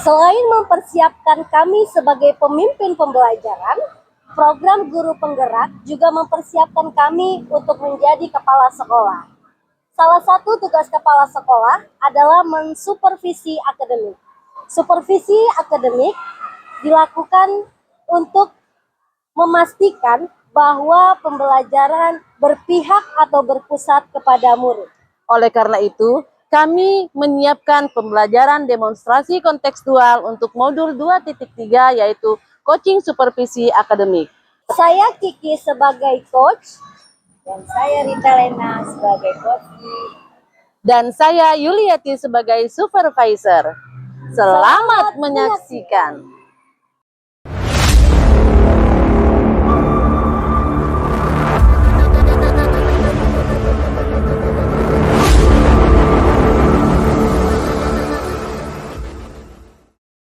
Selain mempersiapkan kami sebagai pemimpin pembelajaran, program Guru Penggerak juga mempersiapkan kami untuk menjadi kepala sekolah. Salah satu tugas kepala sekolah adalah mensupervisi akademik. Supervisi akademik dilakukan untuk memastikan bahwa pembelajaran berpihak atau berpusat kepada murid. Oleh karena itu, kami menyiapkan pembelajaran demonstrasi kontekstual untuk modul 2.3 yaitu coaching supervisi akademik. Saya Kiki sebagai coach dan saya Rita Lena sebagai coach dan saya Yuliati sebagai supervisor. Selamat menyaksikan.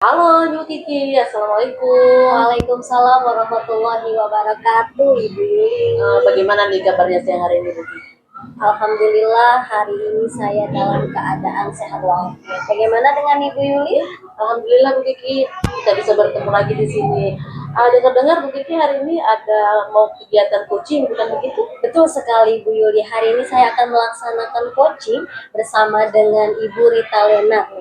Halo Ibu Kiki, Assalamualaikum. Waalaikumsalam warahmatullahi wabarakatuh, Ibu Yuli. Bagaimana nih kabarnya siang hari ini, Bu Kiki? Alhamdulillah hari ini saya dalam keadaan sehat walafiat. Bagaimana dengan Ibu Yuli? Alhamdulillah Bu Kiki, kita bisa bertemu lagi di sini. Dengar-dengar Bu Kiki hari ini ada mau kegiatan coaching, bukan begitu? Betul sekali Bu Yuli. Hari ini saya akan melaksanakan coaching bersama dengan Ibu Rita Lena.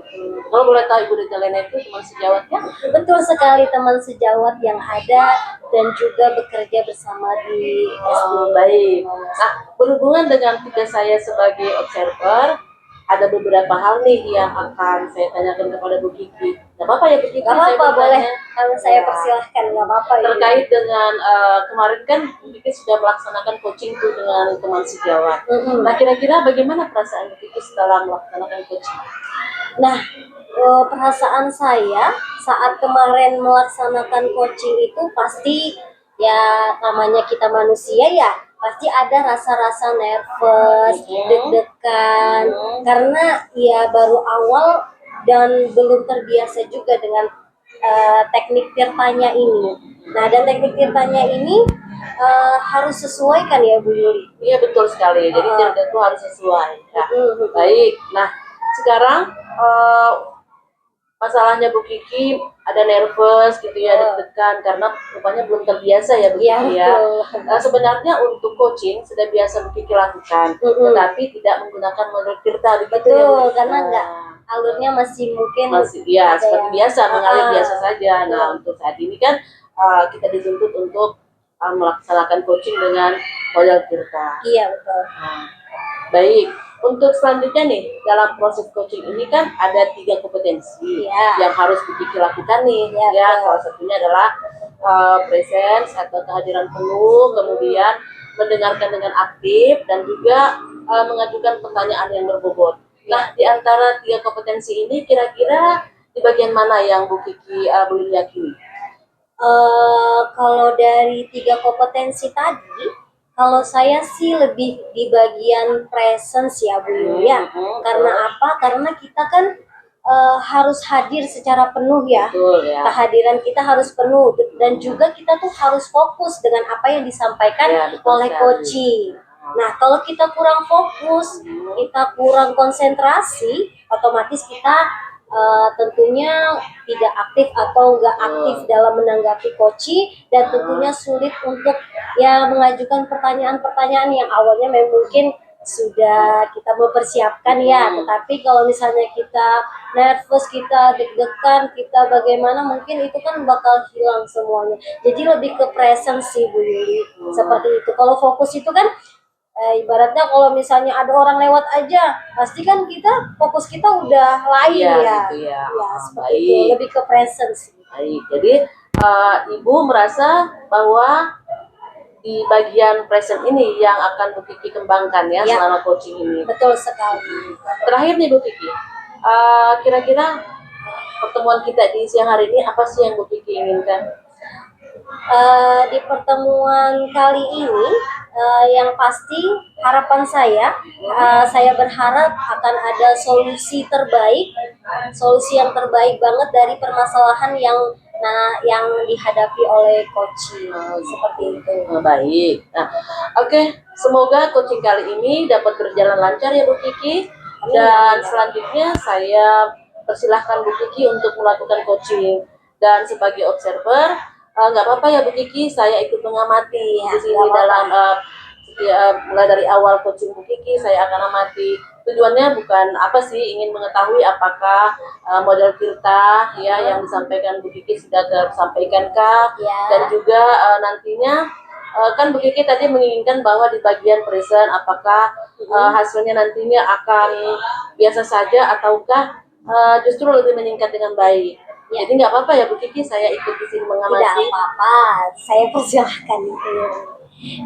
Kalau boleh tahu Ibu Rita Lena itu teman sejawatnya? Betul sekali, teman sejawat yang ada dan juga bekerja bersama di SD. Baik. Nah, berhubungan dengan tugas saya sebagai observer, ada beberapa hal nih yang akan saya tanyakan kepada Bu Kiki. Gak apa-apa ya Bu Kiki? Gak apa-apa, boleh. Kalau saya persilahkan, gak apa-apa. Terkait dengan kemarin kan Bu Kiki sudah melaksanakan coaching tuh dengan teman sejawat. Nah, kira-kira bagaimana perasaan Bu Kiki setelah melaksanakan coaching? Nah, perasaan saya saat kemarin melaksanakan coaching itu pasti ya namanya kita manusia ya pasti ada rasa-rasa nervous, deg-degan karena ya baru awal dan belum terbiasa juga dengan teknik tirtanya ini. Nah, dan teknik tirtanya ini harus sesuai kan ya Bu Yuli? Iya betul sekali. Jadi tirta itu harus sesuai. Nah, baik. Nah, sekarang masalahnya Bu Kiki ada nervous gitu ya, deg-degan karena rupanya belum terbiasa ya Bu Kiki ya. Sebenarnya untuk coaching sudah biasa Bu Kiki lakukan, tetapi tidak menggunakan menurut tirta. Betul, karena enggak alurnya masih ya seperti biasa mengalir biasa saja. Nah, untuk saat ini kan kita dituntut untuk melaksanakan coaching dengan model tirta. Iya betul. Nah, baik. Untuk selanjutnya nih, dalam proses coaching ini kan ada 3 kompetensi yang harus Kiki lakukan nih. Salah satunya adalah presence atau kehadiran penuh, kemudian mendengarkan dengan aktif, dan juga mengajukan pertanyaan yang berbobot. Nah, di antara 3 kompetensi ini, kira-kira di bagian mana yang Bu Kiki belum yakini? Kalau dari 3 kompetensi tadi, kalau saya sih lebih di bagian presence ya Bu Yu ya. Karena apa? Karena kita kan harus hadir secara penuh ya. Betul, ya. Kehadiran kita harus penuh dan juga kita tuh harus fokus dengan apa yang disampaikan oleh coaching. Nah, kalau kita kurang fokus, kita kurang konsentrasi, otomatis kita tentunya tidak aktif atau enggak aktif dalam menanggapi coaching dan tentunya sulit untuk ya mengajukan pertanyaan-pertanyaan yang awalnya memang mungkin sudah kita mempersiapkan ya, tetapi kalau misalnya kita nervous, kita deg-degan, kita bagaimana mungkin itu kan bakal hilang semuanya. Jadi lebih ke presence sih Bu Yuli, seperti itu. Kalau fokus itu kan ibaratnya kalau misalnya ada orang lewat aja, pasti kan kita fokus kita udah lain ya. Gitu ya. Seperti itu, lebih ke presence. Baik, jadi Ibu merasa bahwa di bagian present ini yang akan Bu Kiki kembangkan ya selama coaching ini. Betul sekali. Terakhir nih Bu Kiki, kira-kira pertemuan kita di siang hari ini apa sih yang Bu Kiki inginkan? Di pertemuan kali ini yang pasti harapan saya berharap akan ada solusi yang terbaik banget dari permasalahan yang dihadapi oleh coaching. Seperti itu. Baik. Nah, oke. Semoga coaching kali ini dapat berjalan lancar ya Bu Kiki. Dan selanjutnya saya persilahkan Bu Kiki untuk melakukan coaching. Dan sebagai observer, nggak apa-apa ya Bu Kiki, saya ikut mengamati di sini dalam mulai dari awal coaching Bu Kiki, saya akan amati. Tujuannya bukan apa sih, ingin mengetahui apakah model kita ya yang disampaikan Bu Kiki sudah tersampaikan kah, dan juga nantinya kan Bu Kiki tadi menginginkan bahwa di bagian present apakah hasilnya nantinya akan biasa saja ataukah justru lebih meningkat dengan baik. Jadi nggak apa-apa ya Bu Kiki, saya ikut di sini mengamati. Tidak apa-apa, saya persilahkan itu.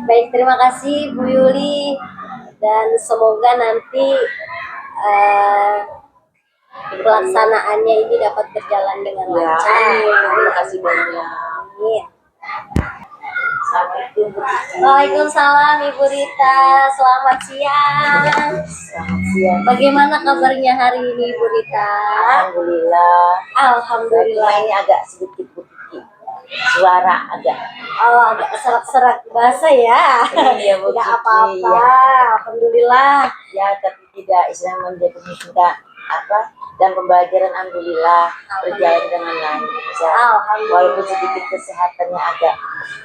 Baik, terima kasih Bu Yuli, dan semoga nanti pelaksanaannya ini dapat berjalan dengan lancar. Terima kasih banyak. Amin. Waalaikumsalam Ibu Rita, selamat siang. Selamat siang. Bagaimana kabarnya hari ini Ibu Rita? Alhamdulillah. Alhamdulillah. Cuma ini agak sedikit bukti. Suara agak. Oh, agak serak-serak bahasa ya. Iya, Bu Tidak Kiki, apa-apa. ya. Alhamdulillah. Ya, tapi tidak istilah menjadi kita apa dan pembelajaran alhamdulillah berjalan dengan lancar. Walaupun sedikit kesehatannya agak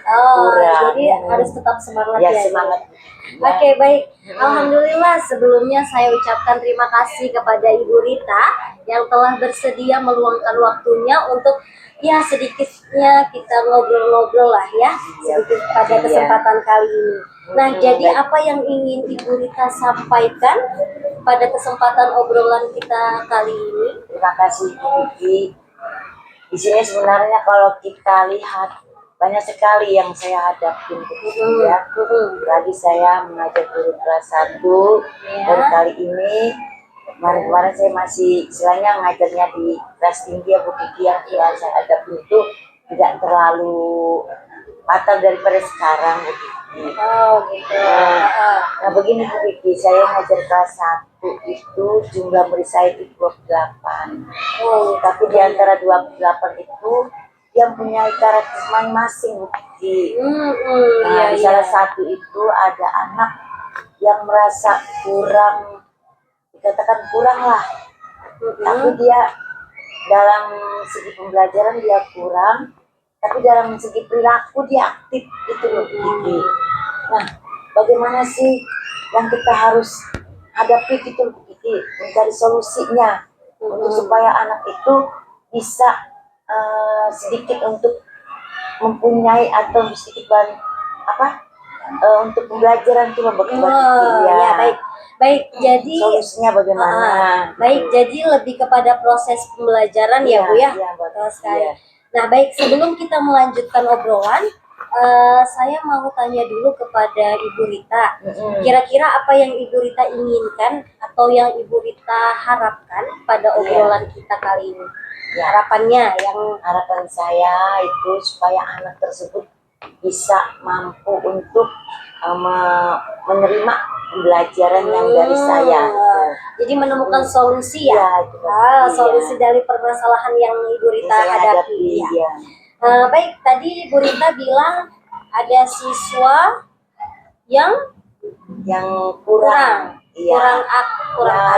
kurang. Jadi harus tetap semangat Ya, ya. semangat. Oke, baik. Alhamdulillah, sebelumnya saya ucapkan terima kasih kepada Ibu Rita yang telah bersedia meluangkan waktunya untuk ya sedikitnya kita ngobrol-ngobrol lah ya sedikit pada kesempatan kali ini. Nah, jadi apa yang ingin Ibu Rita sampaikan pada kesempatan obrolan kita kali ini? Terima kasih Bu Kiki. Di sini sebenarnya kalau kita lihat banyak sekali yang saya hadapin ya. Tadi saya mengajar guru kelas 1, baru kali ini kemarin saya masih istilahnya ngajarnya di kelas tinggi ya Bu Kiki, yang saya hadapin itu tidak terlalu fatal daripada sekarang Bu Kiki. Oh gitu. Nah begini Bu Kiki, saya ngajar kelas 1 itu jumlah murid saya itu 28. Tapi di antara 28 itu yang punya karakter masing-masing Bu Kiki. Nah, salah satu itu ada anak yang merasa kurang, dikatakan kurang lah. Tapi dia dalam segi pembelajaran dia kurang, tapi dalam segi perilaku dia aktif gitu Bu Kiki. Nah, bagaimana sih yang kita harus hadapi gitu Bu Kiki, mencari solusinya untuk supaya anak itu bisa sedikit untuk mempunyai atau sedikit untuk pembelajaran itu ya. Baik, jadi solusinya bagaimana? Baik, jadi lebih kepada proses pembelajaran ya Bu ya. Betul sekali. Nah, baik, sebelum kita melanjutkan obrolan, saya mau tanya dulu kepada Ibu Rita. Kira-kira apa yang Ibu Rita inginkan atau yang Ibu Rita harapkan pada obrolan kita kali ini? Harapannya harapan saya itu supaya anak tersebut bisa mampu untuk menerima pembelajaran yang dari saya. Jadi menemukan solusi ya, solusi dari permasalahan yang Ibu Rita hadapi. Baik, tadi Ibu Rita bilang ada siswa yang kurang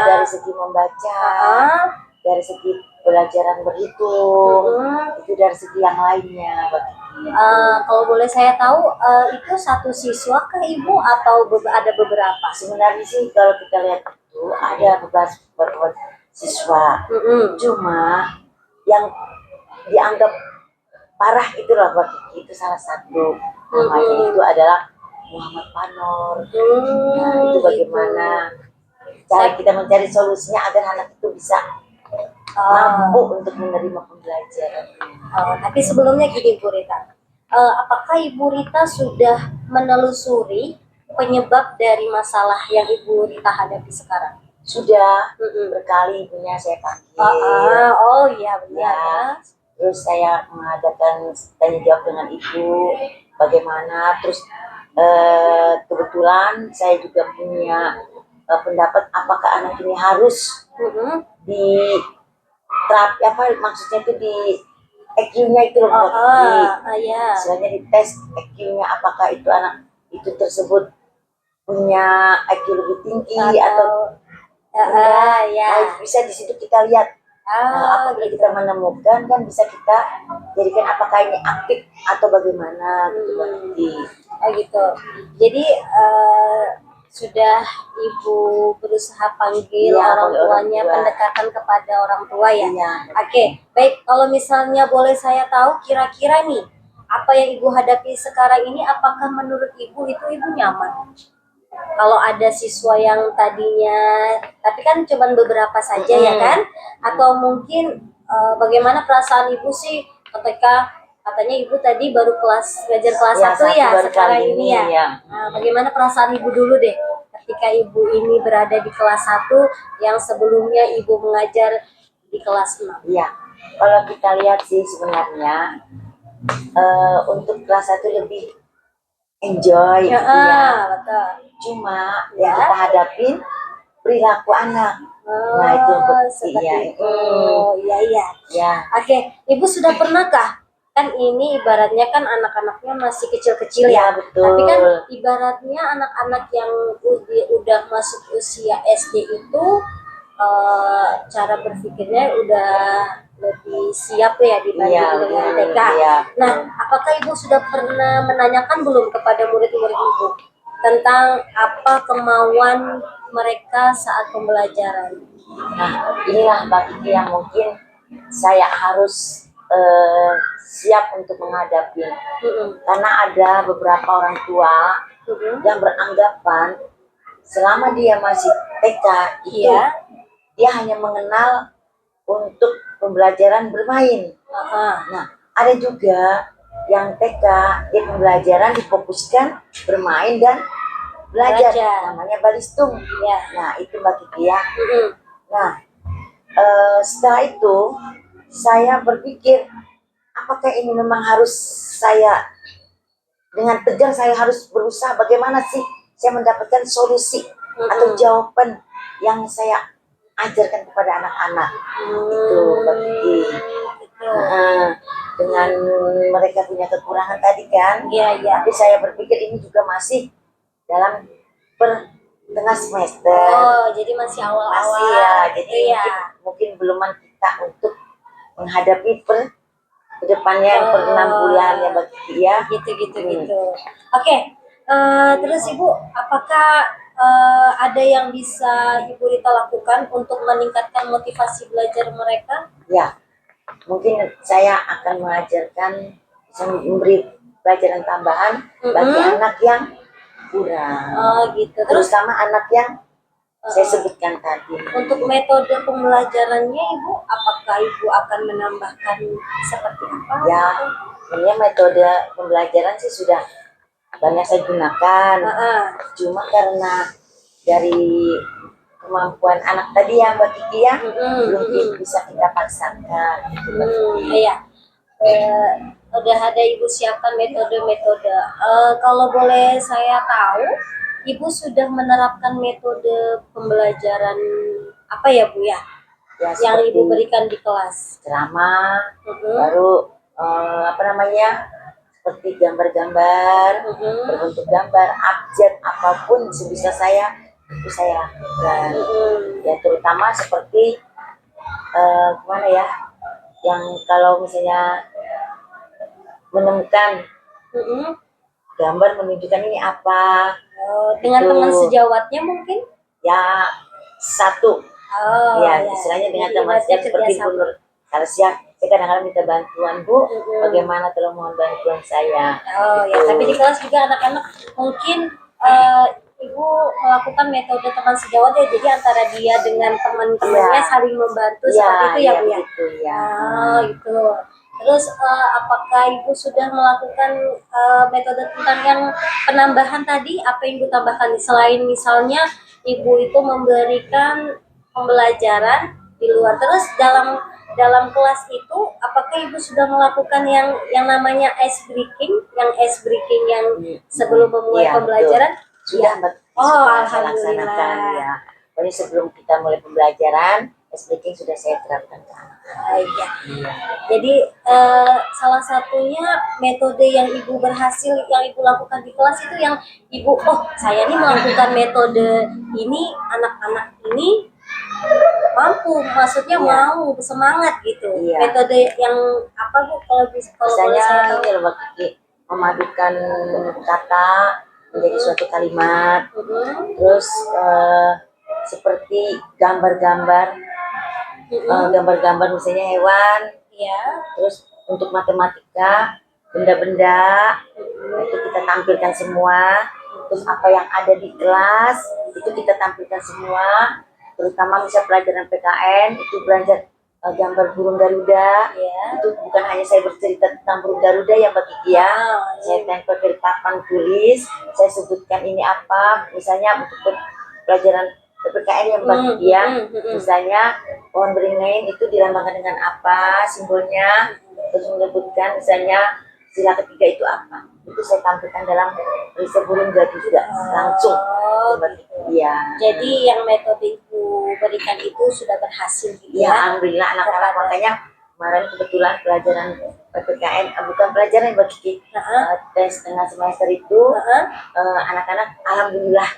dari segi membaca, dari segi pelajaran berhitung, itu dari segi yang lainnya. Kalau boleh saya tahu, itu satu siswa ke Ibu atau ada beberapa? Sebenarnya sih kalau kita lihat itu ada beberapa siswa, cuma yang dianggap parah itu loh Mbak Kiki, itu salah satu namanya itu adalah Muhammad Panor. Nah, itu bagaimana cara kita mencari solusinya agar anak itu bisa mampu untuk menerima pembelajaran. Tapi sebelumnya gini Bu Rita, apakah Ibu Rita sudah menelusuri penyebab dari masalah yang Ibu Rita hadapi sekarang? Sudah berkali ibunya saya panggil. Oh iya benar. Terus saya mengadakan tanya jawab dengan ibu bagaimana. Terus kebetulan saya juga punya pendapat apakah anak ini harus di maksudnya itu di EQ-nya itu loh, istilahnya di tes EQ-nya apakah itu anak itu tersebut punya IQ lebih tinggi atau bisa di situ kita lihat Nah, apabila kita menemukan kan bisa kita jadikan apakah ini aktif atau bagaimana gitu Mbak Kiki. Oh gitu. Jadi sudah Ibu berusaha panggil Iya, orang panggil orang tuanya, tua. pendekatan kepada orang tua ya. Iya. Oke, baik. Kalau misalnya boleh saya tahu, kira-kira nih apa yang Ibu hadapi sekarang ini, apakah menurut Ibu itu Ibu nyaman? Kalau ada siswa yang tadinya, tapi kan cuma beberapa saja ya kan? Atau mungkin bagaimana perasaan Ibu sih ketika katanya Ibu tadi baru belajar kelas Ya, 1 ya baru sekarang kali ini ya. ya. Nah, bagaimana perasaan Ibu dulu deh ketika Ibu ini berada di kelas 1 yang sebelumnya Ibu mengajar di kelas 6? Iya, kalau kita lihat sih sebenarnya untuk kelas 1 lebih enjoy gitu ya. Betul. Cuma yang kita hadapin perilaku anak. Nah itu seperti itu. iya. Iya. Ya, Oke, Ibu sudah pernahkah? Kan ini ibaratnya kan anak-anaknya masih kecil-kecil ya ya. betul. Tapi kan ibaratnya anak-anak yang udah masuk usia SD itu cara berpikirnya udah lebih siap ya dibanding Iya, dengan betul. TK. Iya. Nah, apakah Ibu sudah pernah menanyakan belum kepada murid-murid Ibu tentang apa kemauan mereka saat pembelajaran? Nah inilah Mbak Kiki yang mungkin saya harus siap untuk menghadapi. Karena ada beberapa orang tua yang beranggapan selama dia masih TK itu Iya. dia hanya mengenal untuk pembelajaran bermain. Nah, ada juga yang TK dia pembelajaran difokuskan bermain dan belajar. Namanya balistung. Iya. Nah, itu Mbak Kiki ya. Nah, setelah itu saya berpikir apakah ini memang harus saya dengan tegang saya harus berusaha bagaimana sih saya mendapatkan solusi atau jawaban yang saya ajarkan kepada anak-anak itu Mbak Kiki. Dengan mereka punya kekurangan tadi kan, tapi saya berpikir ini juga masih dalam tengah semester. Oh, jadi masih awal-awal. Masih ya, jadi mungkin belum kita untuk menghadapi kedepannya yang per 6 bulan ya Mbak Kiki ya. Gitu. Oke, terus Ibu, apakah ada yang bisa Ibu Rita lakukan untuk meningkatkan motivasi belajar mereka? Ya, mungkin saya akan mengajarkan, bisa memberi pelajaran tambahan bagi anak yang kurang. Oh gitu. Terus Terutama anak yang saya sebutkan tadi. untuk metode pembelajarannya Ibu, apakah Ibu akan menambahkan seperti apa? Ya, sebenarnya metode pembelajaran sih sudah banyak saya gunakan. Cuma karena dari kemampuan anak tadi yang Mbak Kiki ya, belum bisa kita paksakan. Iya. Udah ada Ibu siapkan metode-metode. Kalau boleh saya tahu, Ibu sudah menerapkan metode pembelajaran apa ya Bu ya? Ya, Yang Ibu seperti berikan di kelas. ceramah, baru apa namanya, seperti gambar-gambar, berbentuk gambar, abjad apapun sebisa saya itu saya lakukan. Ya terutama seperti gimana ya, yang kalau misalnya menemukan gambar menunjukkan ini apa. Dengan Itu. teman sejawatnya mungkin? Ya satu. Ya istilahnya dengan teman sejawat seperti Bu Nur Karsia. Saya kadang-kadang minta bantuan, Bu, bagaimana tolong mohon bantuan saya. Ya, tapi di kelas juga anak-anak mungkin Ibu melakukan metode teman sejawat ya, jadi antara dia dengan teman-temannya saling membantu seperti itu ya Bu ya? Gitu, ya. Gitu. Terus apakah Ibu sudah melakukan metode tentang yang penambahan tadi? Apa yang Ibu tambahkan selain misalnya Ibu itu memberikan pembelajaran di luar, terus dalam kelas itu apakah Ibu sudah melakukan yang namanya ice breaking yang sebelum memulai pembelajaran? Sudah Mbak. Alhamdulillah. Laksanakan ya. Jadi sebelum kita mulai pembelajaran, ice breaking sudah saya terapkan ke anak. Iya. Jadi salah satunya metode yang Ibu berhasil yang Ibu lakukan di kelas itu yang Ibu saya nih melakukan metode ini anak-anak ini mampu, maksudnya Iya. mau semangat gitu. Iya. Metode yang apa Bu kalau bisa kalau boleh saya Misalnya tahu? ini loh Mbak Kiki, memadukan kata menjadi suatu kalimat, terus seperti gambar-gambar, gambar-gambar misalnya hewan, Iya. terus untuk matematika benda-benda itu kita tampilkan semua, terus apa yang ada di kelas itu kita tampilkan semua, terutama misal pelajaran PKN itu belajar gambar burung Garuda. Iya. Itu bukan hanya saya bercerita tentang burung Garuda ya Mbak Kiki ya, saya tempel di papan tulis, saya sebutkan ini apa, misalnya untuk pelajaran PPKN yang Mbak Kiki ya, misalnya pohon beringin itu dilambangkan dengan apa simbolnya, terus menyebutkan misalnya sila ketiga itu apa, itu saya tampilkan dalam riset burung Garuda langsung. Mbak Kiki ya. Jadi yang metode Ibu berikan itu sudah berhasil gitu Ya, ya? alhamdulillah anak-anak, makanya kemarin kebetulan pelajaran PPKN, bukan pelajaran Mbak Kiki, tes tengah semester itu anak-anak alhamdulillah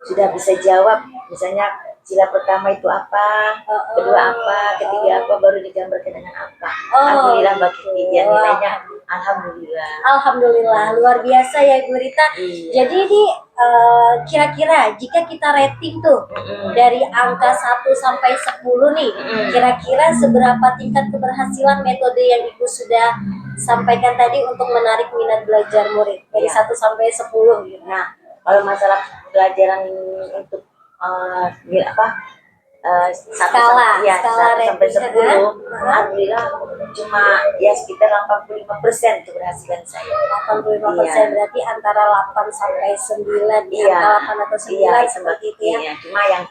sudah bisa jawab, misalnya sila pertama itu apa, kedua apa, ketiga apa, baru digambarkan dengan apa. Alhamdulillah Mbak Kiki, ya nilainya alhamdulillah. Alhamdulillah, luar biasa ya Ibu Rita. Iya. Jadi ini kira-kira jika kita rating tuh dari angka 1 sampai 10 nih, kira-kira seberapa tingkat keberhasilan metode yang Ibu sudah sampaikan tadi untuk menarik minat belajar murid dari Iya. 1 sampai 10 gitu. Nah, kalau masalah pelajaran untuk Skala sampai rating, 10, alhamdulillah cuma ya sekitar 85% keberhasilan saya. 85% berarti antara 8 sampai 9 Iya. antara 8 atau 9 seperti itu ya. Iya, cuma yang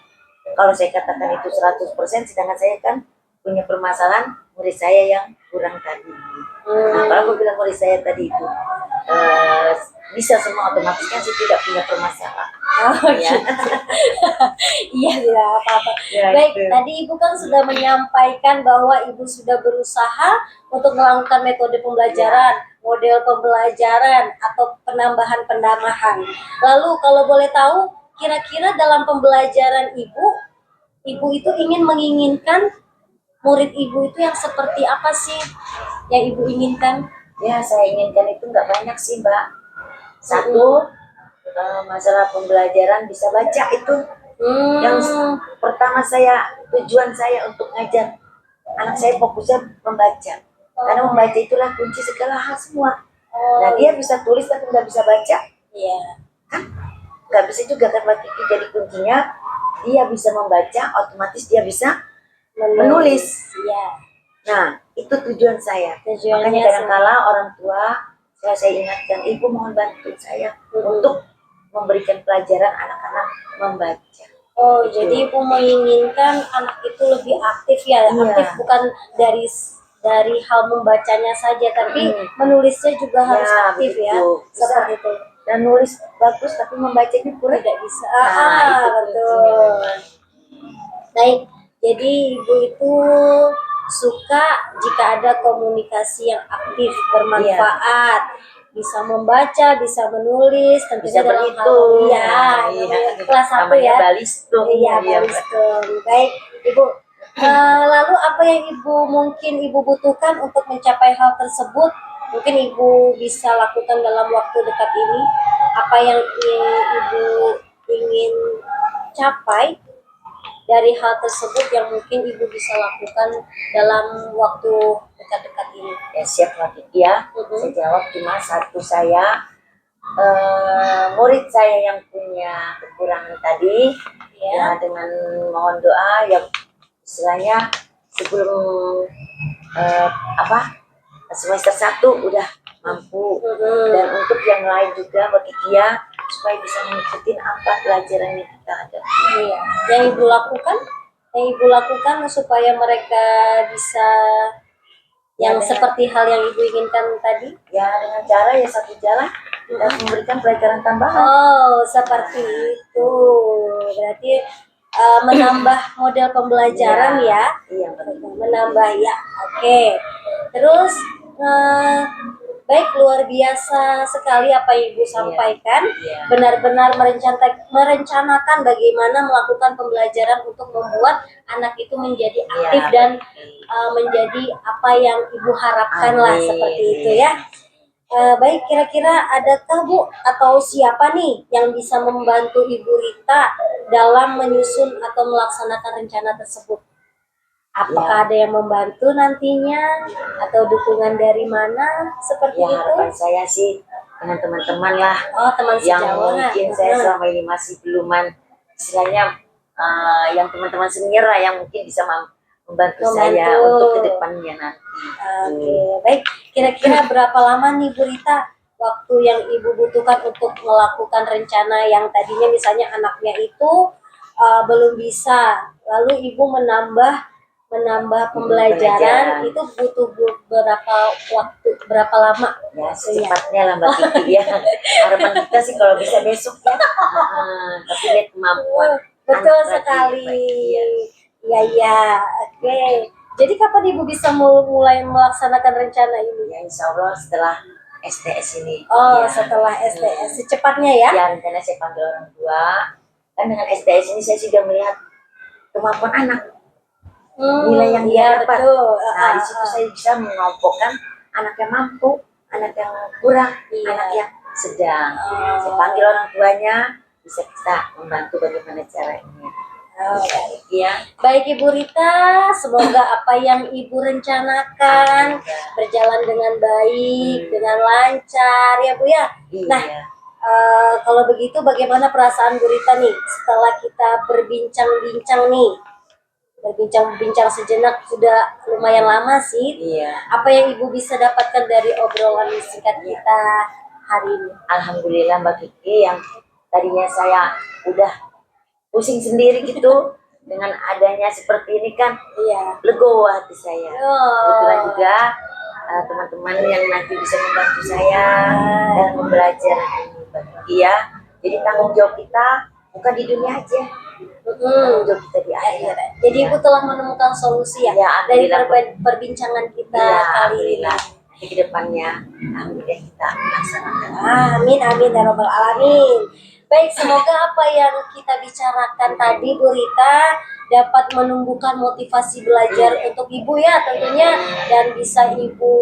kalau saya katakan itu 100%, sedangkan saya kan punya permasalahan murid saya yang kurang tadi. Nah, kalau aku bilang murid saya tadi itu bisa semua otomatis kan sih tidak punya permasalahan. Oh, Ya. Iya, tidak apa-apa. Ya, Baik, itu. tadi Ibu kan sudah menyampaikan bahwa Ibu sudah berusaha untuk melakukan metode pembelajaran, model pembelajaran, atau penambahan. Lalu kalau boleh tahu, kira-kira dalam pembelajaran Ibu itu menginginkan murid Ibu itu yang seperti apa sih yang Ibu inginkan? Ya, saya inginkan itu nggak banyak sih Mbak. Satu, masalah pembelajaran bisa baca itu. Yang pertama tujuan saya untuk ngajar anak saya fokusnya membaca. Karena membaca itulah kunci segala hal semua. Nah, dia bisa tulis tapi nggak bisa baca, Iya. kan nggak bisa juga kan Mbak Kiki. Jadi kuncinya dia bisa membaca, otomatis dia bisa menulis. Iya. Nah, itu tujuan saya. Tujuannya Makanya kadang-kala orang tua saya ingatkan, ibu mohon bantu saya untuk memberikan pelajaran anak-anak membaca. Oh, Gitu. jadi Ibu menginginkan anak itu lebih aktif ya, Iya. aktif bukan dari hal membacanya saja, tapi menulisnya juga harus Ya, aktif ya, begitu. seperti itu. Dan nulis bagus tapi membacanya kurang. Tidak bisa. Nah, itu Betul. Baik, jadi Ibu itu suka jika ada komunikasi yang aktif, bermanfaat, bisa membaca, bisa menulis, tentunya Bisa dalam berhitung. hal Iya. kelas 1 Namanya ya. balistung. Iya, Iya, balistung. Baik, Ibu. Lalu apa yang mungkin Ibu butuhkan untuk mencapai hal tersebut? Mungkin Ibu bisa lakukan dalam waktu dekat ini. Apa yang Ibu ingin capai dari hal tersebut yang mungkin Ibu bisa lakukan dalam waktu dekat-dekat ini? Ya, siap Mbak Kiki ya. Saya jawab cuma satu, murid saya yang punya kekurangan tadi, ya dengan mohon doa ya, istilahnya sebelum semester 1 udah mampu, dan untuk yang lain juga Mbak Kiki ya, supaya bisa mengikuti apa pelajaran yang kita ada. Iya. Yang Ibu lakukan supaya mereka bisa seperti hal yang Ibu inginkan tadi? Ya, dengan cara ya satu jalan kita memberikan pelajaran tambahan. Oh, seperti itu. Berarti menambah model pembelajaran ya? Iya, betul. Menambah ya. Oke. Terus Baik, luar biasa sekali apa yang Ibu sampaikan. Iya. Benar-benar merencanakan bagaimana melakukan pembelajaran untuk membuat anak itu menjadi aktif Iya, dan betul. menjadi apa yang Ibu harapkan lah, Amin. seperti itu ya. Baik, kira-kira adakah Bu atau siapa nih yang bisa membantu Ibu Rita dalam menyusun atau melaksanakan rencana tersebut? Apakah ada yang membantu nantinya atau dukungan dari mana seperti Ya, itu? harapan saya sih dengan teman-teman lah Oh, teman yang sejawat. mungkin saya selama ini masih beluman, istilahnya yang teman-teman senior lah yang mungkin bisa membantu saya untuk kedepannya nanti. Oke, baik. Kira-kira berapa lama nih Bu Rita waktu yang Ibu butuhkan untuk melakukan rencana yang tadinya misalnya anaknya itu belum bisa, lalu Ibu menambah pembelajaran itu butuh berapa waktu, berapa lama? Ya, secepatnya lah Mbak Kiki ya. Harapan kita sih kalau bisa besok ya. Tapi lihat kemampuan. Betul anak sekali. lagi. Iya, iya. Oke. Jadi kapan Ibu bisa mulai melaksanakan rencana ini? Ya, insya Allah setelah STS ini. Oh, Ya. setelah STS secepatnya ya? Ya, rencana saya panggil orang tua. Kan dengan STS ini saya sudah melihat kemampuan anak. Nilai yang dia iya, dapat. betul. Nah, di situ saya bisa mengelompokkan anak yang mampu, anak yang kurang, Iya. anak yang sedang. Saya panggil orang tuanya, bisa kita membantu bagaimana caranya. Oh, baik. Ya. Baik Ibu Rita, semoga apa yang Ibu rencanakan berjalan dengan baik, dengan lancar ya Bu ya. Iya. Nah, kalau begitu bagaimana perasaan Bu Rita nih setelah kita berbincang-bincang nih? Berbincang-bincang sejenak, sudah lumayan lama sih. Iya. Apa yang Ibu bisa dapatkan dari obrolan singkat kita hari ini? Alhamdulillah Mbak Kiki, yang tadinya saya udah pusing sendiri gitu dengan adanya seperti ini kan, Iya. legowo hati saya. Oh. Kebetulan juga teman-teman yang nanti bisa membantu saya dalam belajar ini Mbak Kiki ya. Jadi tanggung jawab kita bukan di dunia aja, tanggung jawab kita di akhirat. Jadi Ibu telah menemukan solusi ya, Ya, dari alhamdulillah. perbincangan kita Ya, kali ini. alhamdulillah. Nanti ke depannya, alhamdulillah kita laksanakan. Amin, amin ya robbal alamin. Baik, semoga apa yang kita bicarakan tadi Bu Rita dapat menumbuhkan motivasi belajar untuk Ibu ya tentunya, dan bisa Ibu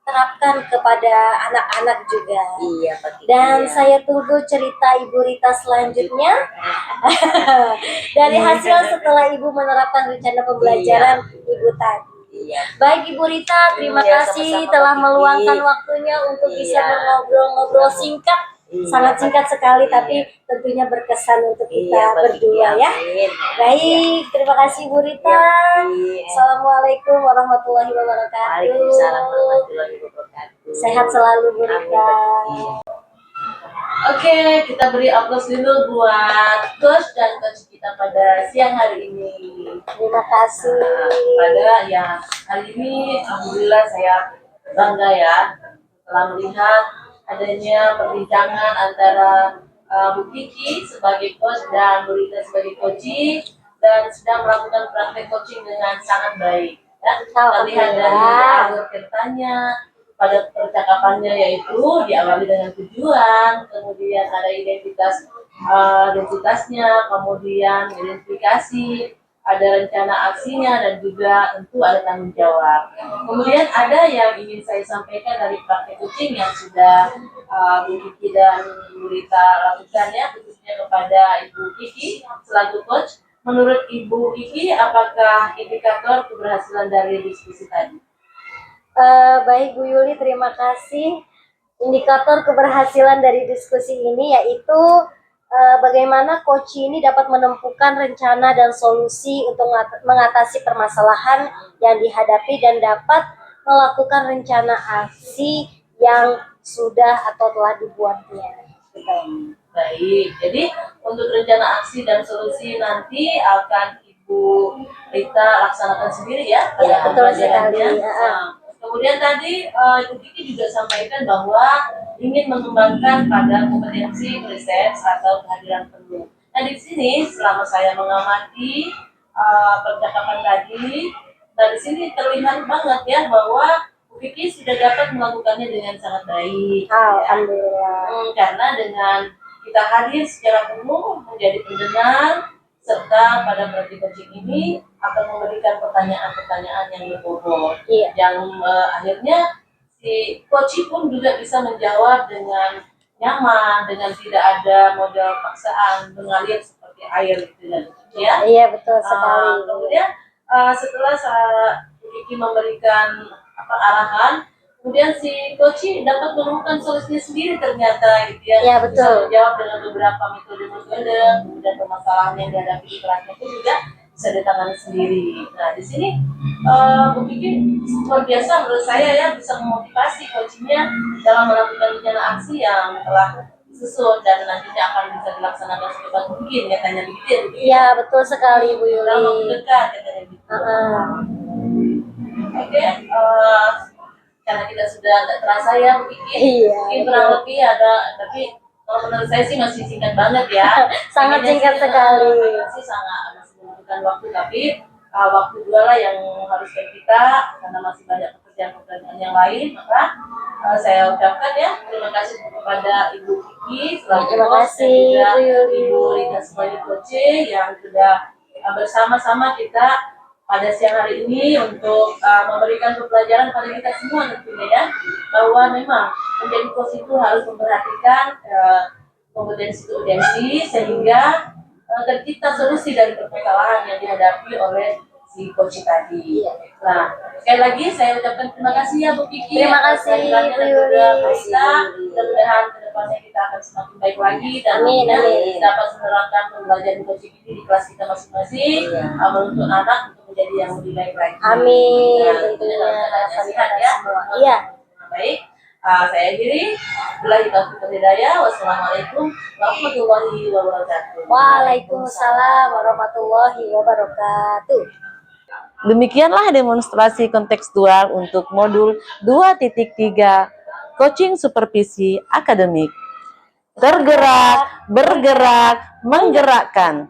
terapkan kepada anak-anak juga. Iya, Pak Kiki, Dan ya. saya tunggu cerita Ibu Rita selanjutnya dari hasil setelah Ibu menerapkan rencana pembelajaran Ibu tadi. Iya. Baik Ibu Rita, terima Iya, kasih sama-sama, telah Mbak Kiki. meluangkan waktunya untuk bisa Iya. mengobrol-ngobrol singkat. Iya, Sangat singkat Mbak sekali, Kiki. tapi tentunya berkesan untuk kita Iya, Mbak Kiki, berdua ya. amin. Baik, terima kasih Bu Rita. Iya, Mbak Kiki. Assalamualaikum warahmatullahi wabarakatuh. Waalaikumsalam warahmatullahi wabarakatuh. Sehat selalu Bu Amin, Rita. Mbak Kiki. Oke, kita beri aplaus dulu buat coach dan coach kita pada siang hari ini. Terima kasih. Pada yang hari ini, alhamdulillah saya bangga ya telah melihat adanya perbincangan antara Bu Kiki sebagai coach dan Bu Rita sebagai coaching, dan sedang melakukan praktek coaching dengan sangat baik. Ya, kita lihat dari alur ceritanya, pada percakapannya, yaitu diawali dengan tujuan, kemudian ada identitasnya, kemudian identifikasi, ada rencana aksinya, dan juga tentu ada tanggung jawab. Kemudian ada yang ingin saya sampaikan dari praktek coaching yang sudah Bu Kiki dan Bu Rita lakukan ya, khususnya kepada Ibu Kiki selaku coach. Menurut Ibu Kiki, apakah indikator keberhasilan dari diskusi tadi? Baik Bu Yuli, terima kasih. Indikator keberhasilan dari diskusi ini yaitu bagaimana coach ini dapat menemukan rencana dan solusi untuk mengatasi permasalahan yang dihadapi dan dapat melakukan rencana aksi yang sudah atau telah dibuatnya. Baik, jadi untuk rencana aksi dan solusi nanti akan Ibu Rita laksanakan sendiri ya? Ya, betul sekali. Nah, kemudian tadi Ibu Kiki juga sampaikan bahwa ingin mengembangkan pada kompetensi presence atau kehadiran penuh. Nah, di sini selama saya mengamati percakapan tadi, dari sini terlihat banget ya bahwa Bu Vicky sudah dapat melakukannya dengan sangat baik. Alhamdulillah. Karena dengan kita hadir secara penuh menjadi pendengar, serta pada praktik coaching ini akan memberikan pertanyaan-pertanyaan yang berbobot, yang akhirnya si coach pun juga bisa menjawab dengan nyaman, dengan tidak ada modal paksaan mengalir seperti air gitu ya. Iya betul sekali. Kemudian setelah Kiki memberikan arahan, kemudian si coach dapat menemukan solusinya sendiri ternyata gitu ya. Iya betul. Bisa menjawab dengan beberapa metode-metode, kemudian permasalahan yang dihadapi di kelasnya pun juga bisa ditangani sendiri. Nah di sini Bu Kiki luar biasa menurut saya ya, bisa memotivasi coachingnya dalam melakukan rencana aksi yang telah disusun dan nantinya akan bisa dilaksanakan secepat mungkin, katanya begitu ya Bu Kiki? Iya betul sekali Bu Dalam waktu Yuli. dekat katanya gitu. Oke, karena kita sudah nggak terasa ya Bu Kiki. Iya, Mungkin kurang lebih ada, tapi kalau menurut saya sih masih singkat banget ya. Sangat Pengennya singkat sih, sekali. sih sangat masih membutuhkan waktu, tapi waktu dua lah yang harus kita karena masih banyak pekerjaan-pekerjaan yang lain. Maka saya ucapkan ya terima kasih kepada Ibu Kiki selaku Terima host, dan kasih, juga Bu Yuli. Ibu Rita Sumali Coaching yang sudah bersama-sama kita pada siang hari ini untuk memberikan pembelajaran pada kita semua tentunya ya, bahwa memang menjadi coach itu harus memperhatikan kompetensi sehingga tercipta solusi dari permasalahan yang dihadapi oleh si coach tadi. Nah, sekali lagi saya ucapkan terima kasih ya Bu Kiki. Terima kasih, Kehadirannya Bu dan Yuli. juga Bu Rita. Mudah-mudahan kedepannya kita akan semakin baik lagi dan Amin, amin. dapat menerapkan pembelajaran coaching ini di kelas kita masing-masing, menuntut anak untuk menjadi yang lebih baik lagi. Amin. Nah, Tentunya dalam keadaan harapan sehat kita ya. semua. Iya. Baik. Saya akhiri. Billahi taufiq wal hidayah. Wassalamualaikum warahmatullahi wabarakatuh. Waalaikumsalam warahmatullahi wabarakatuh. Demikianlah demonstrasi kontekstual untuk modul 2.3 Coaching Supervisi Akademik. Tergerak, bergerak, menggerakkan.